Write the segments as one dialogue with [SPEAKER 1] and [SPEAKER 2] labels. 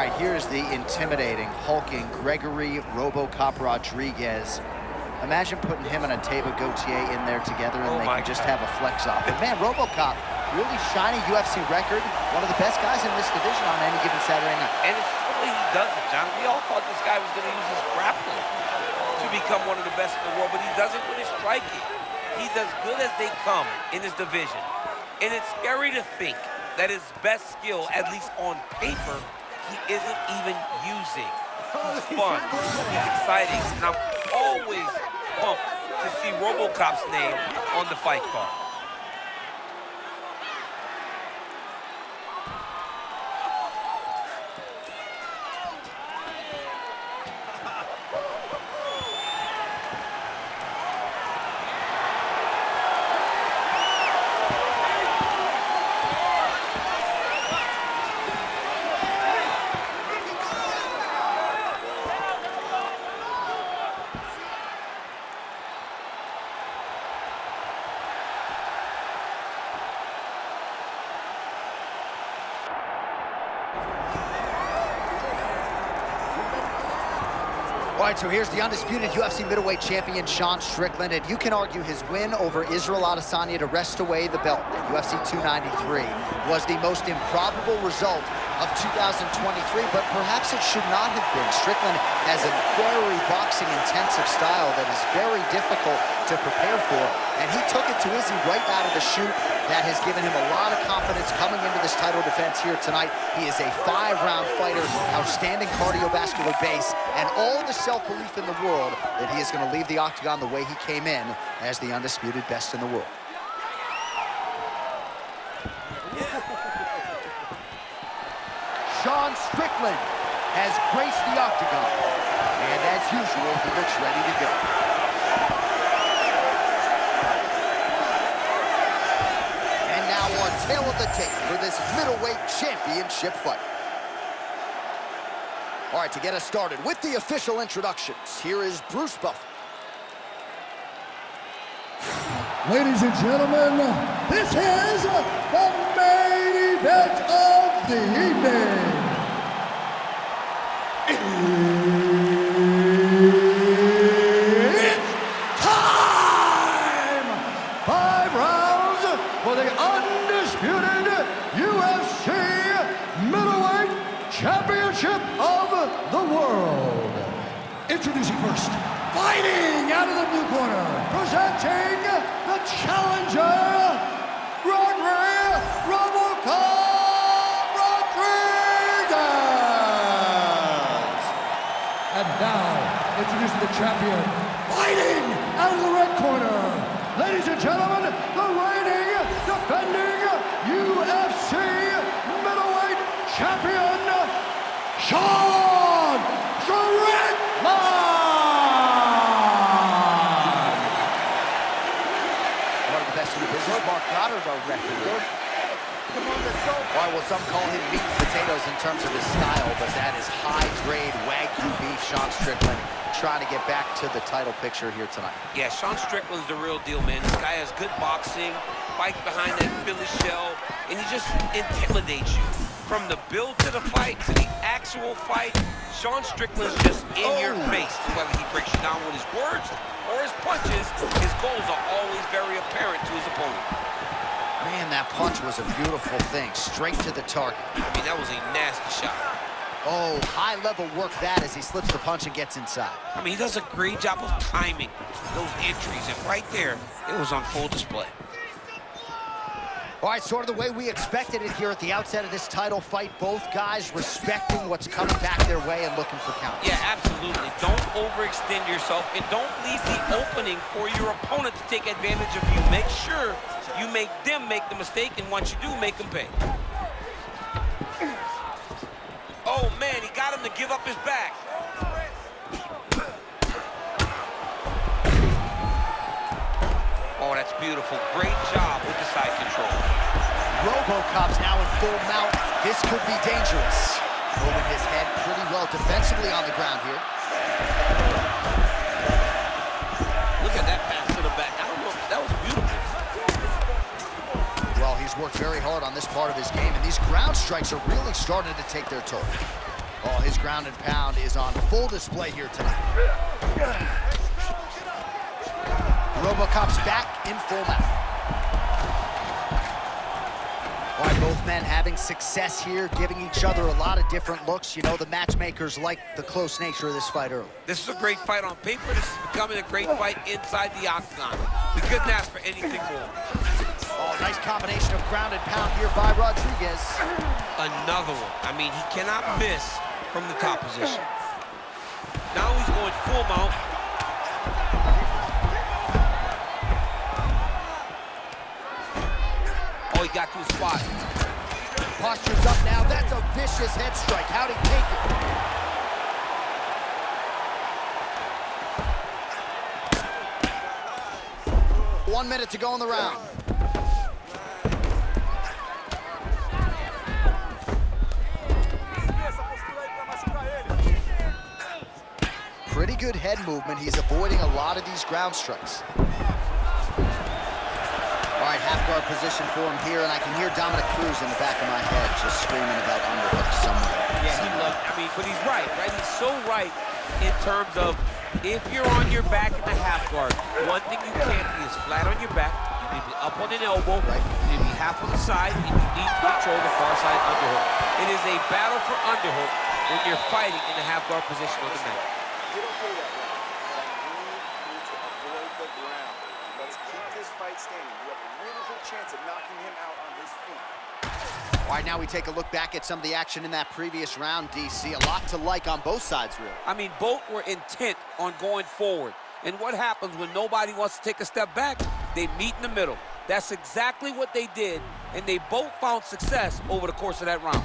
[SPEAKER 1] All right, here's the intimidating, hulking Gregory RoboCop Rodrigues. Imagine putting him and a Taba Gautier in there together and they can just have a flex off. But man, RoboCop, really shiny UFC record. One of the best guys in this division on any given Saturday night.
[SPEAKER 2] And it's the way he does it, John. We all thought this guy was going to use his grappling to become one of the best in the world, but he does it with his striking. He's as good as they come in this division. And it's scary to think that his best skill, at least on paper, he isn't even using. He's fun, he's exciting, and I'm always pumped to see RoboCop's name on the fight card.
[SPEAKER 1] All right, so here's the undisputed UFC middleweight champion, Sean Strickland, and you can argue his win over Israel Adesanya to wrest away the belt at UFC 293 was the most improbable result of 2023, but perhaps it should not have been. Strickland has a very boxing-intensive style that is very difficult to prepare for, and he took it to Izzy right out of the chute. That has given him a lot of confidence coming into this title defense here tonight. He is a 5-round fighter, outstanding cardiovascular base, and all the self-belief in the world that he is going to leave the octagon the way he came in as the undisputed best in the world. Sean Strickland has graced the octagon, and as usual, he looks ready to go. And now on tail of the tape for this middleweight championship fight. All right, to get us started with the official introductions, here is Bruce Buffer.
[SPEAKER 3] Ladies and gentlemen, this is the main event of the evening. It's time! 5 rounds for the undisputed UFC middleweight championship of the world. Introducing first, fighting out of the blue corner, presenting the challenger, Gregory RoboCop Rodrigues. And now, introducing the champion, fighting out of the red corner, ladies and gentlemen, the reigning, defending UFC middleweight champion, Sean Strickland.
[SPEAKER 1] Mark Goddard, our referee. All right, well, some call him meat and potatoes in terms of his style, but that is high-grade Wagyu beef. Sean Strickland trying to get back to the title picture here tonight.
[SPEAKER 2] Yeah, Sean Strickland's the real deal, man. This guy has good boxing, fights behind that Philly shell, and he just intimidates you. From the build to the fight to the actual fight, Sean Strickland's just in your face. Whether he breaks you down with his words or his punches, his goals are always very apparent to his opponent.
[SPEAKER 1] Man, that punch was a beautiful thing. Straight to the target.
[SPEAKER 2] I mean, that was a nasty shot.
[SPEAKER 1] Oh, high-level work that as he slips the punch and gets inside.
[SPEAKER 2] I mean, he does a great job of timing those entries, and right there, it was on full display.
[SPEAKER 1] All right, sort of the way we expected it here at the outset of this title fight. Both guys respecting what's coming back their way and looking for counters.
[SPEAKER 2] Yeah, absolutely. Don't overextend yourself, and don't leave the opening for your opponent to take advantage of you. Make sure you make them make the mistake, and once you do, make them pay. Oh, man, he got him to give up his back. Oh, that's beautiful. Great job with the side control.
[SPEAKER 1] RoboCop's now in full mount. This could be dangerous. Holding his head pretty well defensively on the ground here.
[SPEAKER 2] Look at that pass to the back. I don't know. That was beautiful.
[SPEAKER 1] Well, he's worked very hard on this part of his game, and these ground strikes are really starting to take their toll. Oh, his ground and pound is on full display here tonight. RoboCop's back in full mount. All right, both men having success here, giving each other a lot of different looks. You know, the matchmakers like the close nature of this fight early.
[SPEAKER 2] This is a great fight on paper. This is becoming a great fight inside the octagon. We couldn't ask for anything more.
[SPEAKER 1] Oh, nice combination of ground and pound here by Rodrigues.
[SPEAKER 2] Another one. I mean, he cannot miss from the top position. Now he's going full mount. Oh, he got to his spot.
[SPEAKER 1] Posture's up now. That's a vicious head strike. How'd he take it? 1 minute to go in the round. Pretty good head movement. He's avoiding a lot of these ground strikes. All right, half guard position for him here, and I can hear Dominic Cruz in the back of my head just screaming about underhooks somewhere.
[SPEAKER 2] Yeah, he loves, I mean, but he's right? He's so right in terms of if you're on your back in the half guard, one thing you can't be is flat on your back. You need to be up on an elbow. Right. You need to be half on the side, and you need to control the far side underhook. It is a battle for underhook when you're fighting in the half guard position on the mat.
[SPEAKER 4] Chance of knocking him out on his feet.
[SPEAKER 1] All right, now we take a look back at some of the action in that previous round, DC. A lot to like on both sides, really.
[SPEAKER 2] I mean, both were intent on going forward. And what happens when nobody wants to take a step back? They meet in the middle. That's exactly what they did, and they both found success over the course of that round.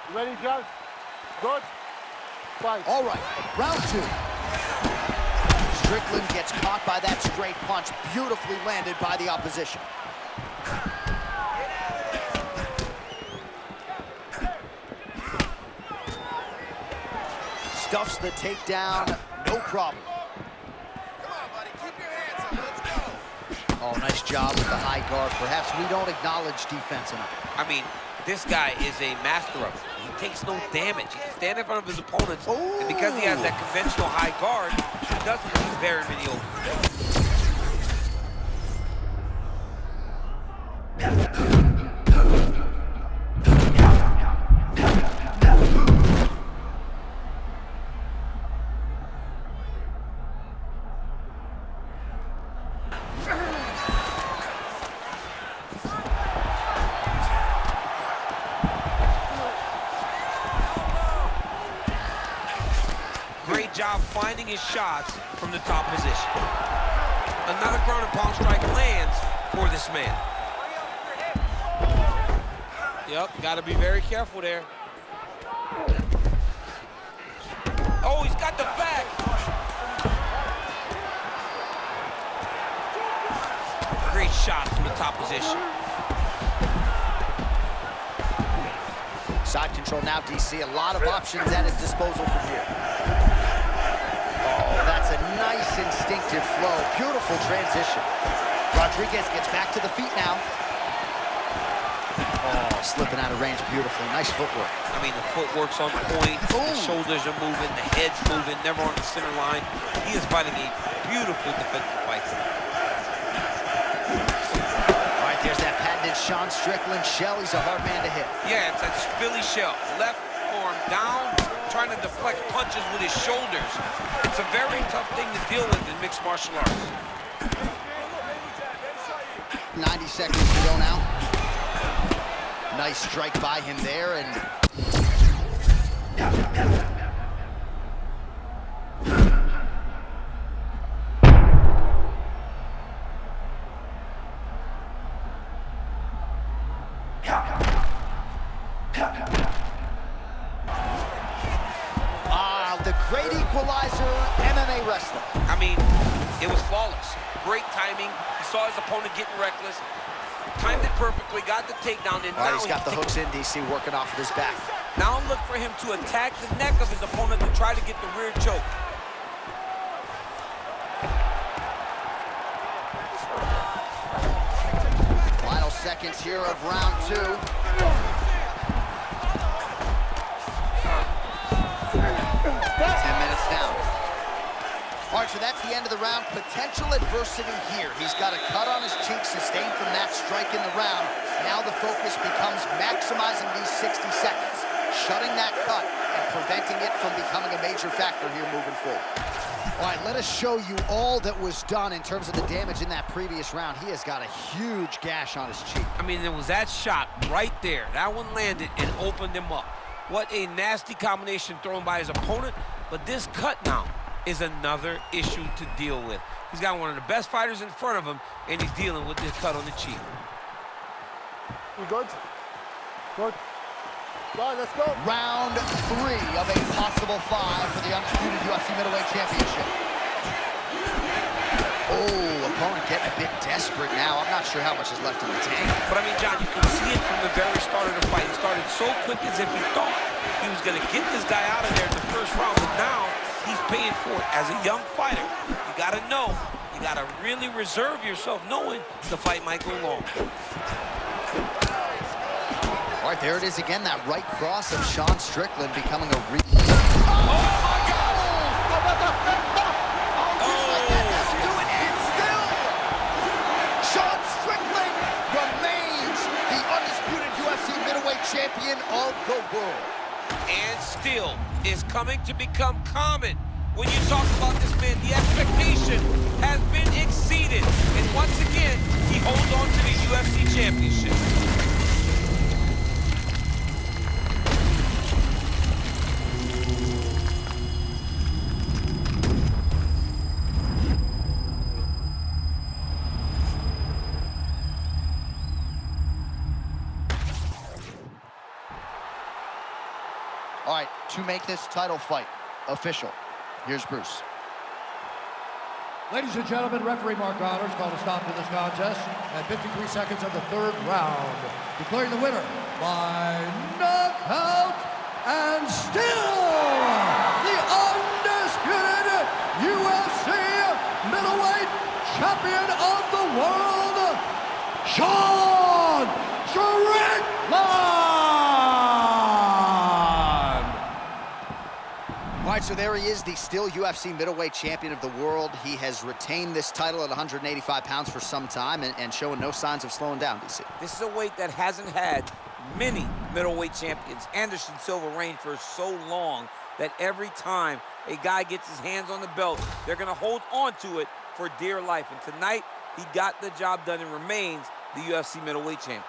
[SPEAKER 5] You ready, John? Good. Fight.
[SPEAKER 1] All right, round 2. Strickland gets caught by that straight punch, beautifully landed by the opposition. Stuffs the takedown, no problem.
[SPEAKER 4] Come on, buddy, keep your hands up, let's go.
[SPEAKER 1] Oh, nice job with the high guard. Perhaps we don't acknowledge defense enough.
[SPEAKER 2] I mean, this guy is a master of it. He takes no damage. He can stand in front of his opponents, and because he has that conventional high guard, he doesn't leave very many open. Great job finding his shots from the top position. Another ground and pound strike lands for this man. Yep, got to be very careful there. Oh, he's got the back. Great shot from the top position.
[SPEAKER 1] Side control now, DC. A lot of options at his disposal from here. Oh, that's a nice instinctive flow. Beautiful transition. Rodrigues gets back to the feet now. Oh, slipping out of range beautifully. Nice footwork.
[SPEAKER 2] I mean, the footwork's on point. The shoulders are moving. The head's moving. Never on the center line. He is fighting a beautiful defensive fight.
[SPEAKER 1] All right, there's that patented Sean Strickland shell. He's a hard man to hit.
[SPEAKER 2] Yeah, it's a Philly shell. Left arm down, trying to deflect punches with his shoulders. It's a very tough thing to deal with in mixed martial arts.
[SPEAKER 1] 90 seconds to go now. Nice strike by him there, and the great equalizer, MMA wrestler.
[SPEAKER 2] I mean, it was flawless. Great timing. He saw his opponent getting reckless. Timed it perfectly, got the takedown, and now
[SPEAKER 1] he's got the hooks in, DC, working off of his back.
[SPEAKER 2] Now look for him to attack the neck of his opponent to try to get the rear choke.
[SPEAKER 1] seconds here of round 2. 10 minutes down. All right, so that's the end of the round. Potential adversity here. He's got a cut on his cheek sustained from that strike in the round. Now the focus becomes maximizing these 60 seconds, shutting that cut and preventing it from becoming a major factor here moving forward. All right, let us show you all that was done in terms of the damage in that previous round. He has got a huge gash on his cheek.
[SPEAKER 2] I mean, there was that shot right there. That one landed and opened him up. What a nasty combination thrown by his opponent. But this cut now is another issue to deal with. He's got one of the best fighters in front of him, and he's dealing with this cut on the cheek.
[SPEAKER 5] You good? Good. Go on, let's go.
[SPEAKER 1] Round 3 of a possible 5 for the undisputed UFC middleweight championship. Oh, opponent getting a bit desperate now. I'm not sure how much is left in the tank.
[SPEAKER 2] But I mean, John, you can see it from the very start of the fight. He started so quick as if he thought he was going to get this guy out of there in the first round, but now he's paying for it. As a young fighter, you got to know, you got to really reserve yourself knowing the fight might go long.
[SPEAKER 1] All right, there it is again, that right cross of Sean Strickland becoming a
[SPEAKER 2] Oh, my God!
[SPEAKER 1] Just like that, that'll do it, and still, Sean Strickland remains the undisputed UFC middleweight champion of the world.
[SPEAKER 2] And still is coming to become common. When you talk about this man, the expectation has been exceeded. And once again, he holds on to the UFC championship.
[SPEAKER 1] All right, to make this title fight official, here's Bruce.
[SPEAKER 3] Ladies and gentlemen, referee Mark Honors called a stop to this contest at 53 seconds of the 3rd round, declaring the winner by knockout and still the undisputed UFC middleweight champion of the world, Sean Strickland!
[SPEAKER 1] All right, so there he is, the still UFC middleweight champion of the world. He has retained this title at 185 pounds for some time and showing no signs of slowing down, DC.
[SPEAKER 2] This is a weight that hasn't had many middleweight champions. Anderson Silva reigned for so long that every time a guy gets his hands on the belt, they're going to hold on to it for dear life. And tonight, he got the job done and remains the UFC middleweight champion.